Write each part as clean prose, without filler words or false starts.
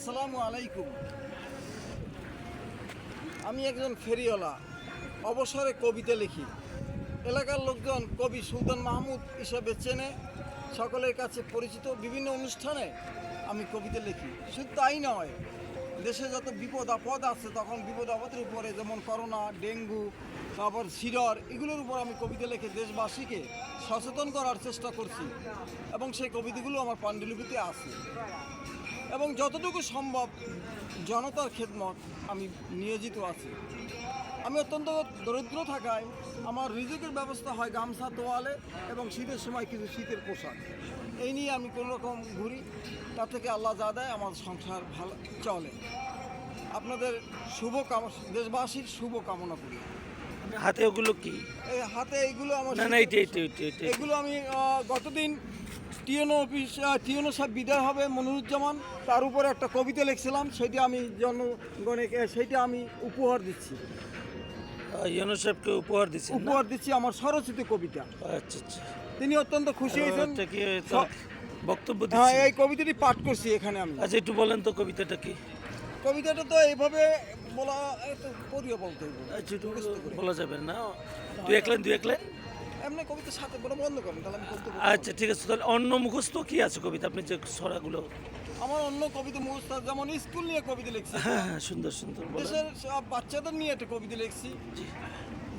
আসসালামু আলাইকুম। আমি একজন ফেরিওয়ালা, অবসরে কবিতা লিখি। এলাকার লোকজন কবি সুলতান মাহমুদ হিসেবে চেনে, সকলের কাছে পরিচিত। বিভিন্ন অনুষ্ঠানে আমি কবিতা লিখি। শুধু তাই নয়, দেশে যত বিপদ আপদ আছে, তখন বিপদ আপদের উপরে, যেমন করোনা, ডেঙ্গু, তারপর সিডর, এগুলোর উপর আমি কবিতা লিখে দেশবাসীকে সচেতন করার চেষ্টা করছি এবং সেই কবিতাগুলো আমার পাণ্ডুলিপিতে আছে। এবং যতটুকু সম্ভব জনতার খেদমত আমি নিয়োজিত আছি। আমি অত্যন্ত দরিদ্র থাকায় আমার রিজিকের ব্যবস্থা হয় গামছা, তোয়ালে এবং শীতের সময় কিছু শীতের পোশাক। এই নিয়ে আমি কোনো রকম ঘুরি, তার থেকে আল্লাহ যা দেয় আমার সংসার ভালো চলে। আপনাদের দেশবাসীর শুভ কামনা করি। হাতে ওগুলো কি? এই হাতে এইগুলো আমার এগুলো আমি গতদিন টিএনও সাহেব বিদায় হবে, মনিরুজ্জামান, তার উপরে একটা কবিতা লিখছিলাম, সেটা আমি জনগণকে উপহার দিচ্ছি। টিএনও সাহেবকে উপহার দিচ্ছি আমার স্বরচিত কবিতা। আচ্ছা আচ্ছা, তিনি অত্যন্ত খুশি হয়েছেন। বক্তব্য হ্যাঁ, এই কবিতাটি পাঠ করছি এখানে আমি। আচ্ছা, একটু বলেন তো কবিতাটা কি? কবিতাটা তো এইভাবে বলা, পড়িয়ে বলতে হবে। আচ্ছা, একটু বলা যাবে না? দুই এক লাইন এমনি কবিতার সাথে বন্ধ করেন, তাহলে আমি করতে পারবো। আচ্ছা ঠিক আছে, তাহলে অন্য মুখস্থ কি আছে কবিতা? আপনি যে ছড়াগুলো। আমার অন্য কবিতা মুখস্থ, যেমন স্কুল নিয়ে কবিতা লিখছি। হ্যাঁ, সুন্দর সুন্দর। দেশের সব বাচ্চাদের নিয়ে একটা কবিতা লিখছি,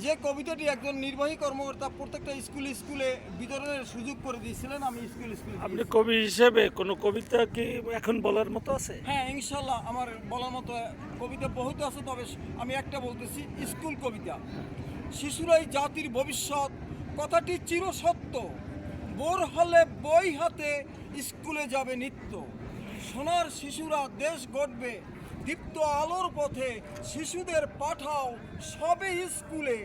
যে কবিতাটি একজন নির্বাহী কর্মকর্তা প্রত্যেকটা স্কুলে বিতরণের সুযোগ করে দিয়েছিলেন। আমি স্কুলে আপনি কবি হিসেবে কোনো কবিতা কি এখন বলার মতো আছে? হ্যাঁ, ইনশাল্লাহ আমার বলার মতো কবিতা বহুত আছে, তবে আমি একটা বলতেছি। স্কুল কবিতা। শিশুরাই জাতির ভবিষ্যৎ, কথাটি চিরসত্য। বোর হলে বই হাতে স্কুলে যাবে নিত্য। সোনার শিশুরা দেশ গড়বে দীপ্ত আলোর পথে। শিশুদের পাঠাও সবে স্কুলে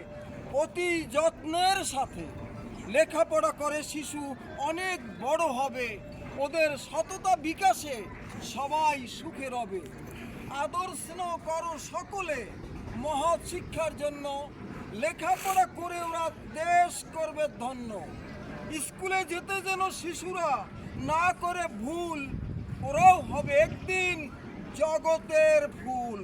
অতি যত্নের সাথে। লেখাপড়া করে শিশু অনেক বড় হবে, ওদের সততা বিকাশে সবাই সুখে রবে। আদর স্নেহ করো সকলে মহৎ শিক্ষার জন্য, লেখাপড়া করে ওরা দেশ করবে ধন্য। স্কুলে যেতে যেন শিশুরা না করে ভুল, ওরাও হবে একদিন জগতের ফুল।